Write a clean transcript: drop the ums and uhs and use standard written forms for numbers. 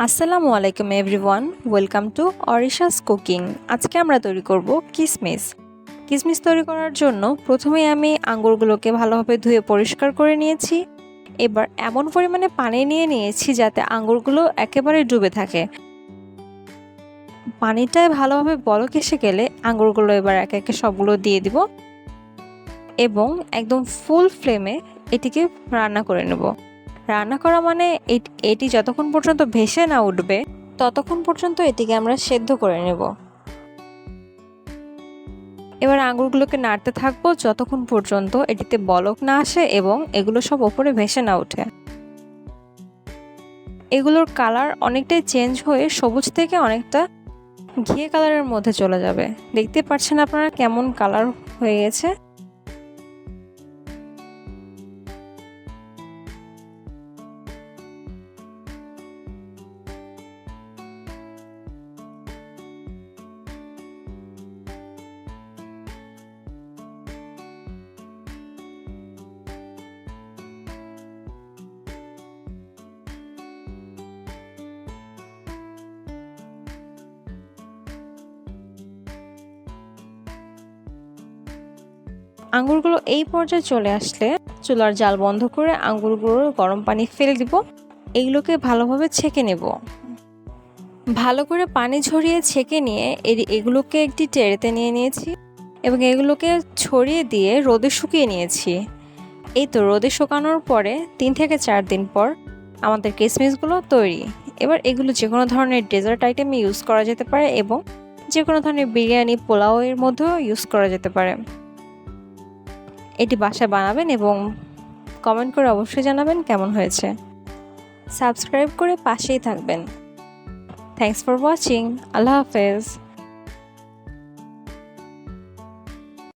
আসসালামু আলাইকুম everyone, welcome to অরিশাস cooking. আজকে আমরা তৈরি করব কিশমিশ। কিশমিশ তৈরি করার জন্য প্রথমেই আমি আঙ্গুরগুলোকে ভালোভাবে ধুয়ে পরিষ্কার করে নিয়েছি। এবার এমন পরিমাণে পানি নিয়ে নিয়েছি যাতে আঙ্গুরগুলো একেবারে ডুবে থাকে। পানিটায় ভালোভাবে বলক এসে গেলে আঙ্গুরগুলো এবার একে একে সবগুলো দিয়ে দিব এবং একদম ফুল ফ্লেমে এটিকে রান্না করে নেব। রান্না করা মানে এটি যতক্ষণ পর্যন্ত ভেসে না উঠবে ততক্ষণ পর্যন্ত এটিকে আমরা সেদ্ধ করে নেব। এবার আঙ্গুরগুলোকে নাড়তে থাকবো যতক্ষণ পর্যন্ত এটিতে বলক না আসে এবং এগুলো সব ওপরে ভেসে না ওঠে। এগুলোর কালার অনেকটাই চেঞ্জ হয়ে সবুজ থেকে অনেকটা ঘিয়ে কালারের মধ্যে চলে যাবে। দেখতে পাচ্ছেন আপনারা কেমন কালার হয়ে গেছে। আঙ্গুরগুলো এই পর্যায়ে চলে আসলে চুলার জাল বন্ধ করে আঙ্গুরগুলোর গরম পানি ফেলে দিব। এগুলোকে ভালোভাবে ছেঁকে নেব। ভালো করে পানি ঝরিয়ে ছেঁকে নিয়ে এগুলোকে একটি টেরেতে নিয়ে নিয়েছি এবং এগুলোকে ছড়িয়ে দিয়ে রোদে শুকিয়ে নিয়েছি। এই তো রোদে শুকানোর পরে 3 থেকে 4 দিন পর আমাদের কিশমিশগুলো তৈরি। এবার এগুলো যে কোনো ধরনের ডেজার্ট আইটেমে ইউজ করা যেতে পারে এবং যে কোনো ধরনের বিরিয়ানি, পোলাও এর মধ্যেও ইউজ করা যেতে পারে। এটি বাসায় বানাবেন এবং কমেন্ট করে অবশ্যই জানাবেন কেমন হয়েছে। সাবস্ক্রাইব করে পাশেই থাকবেন। Thanks for watching. আল্লাহ হাফেজ।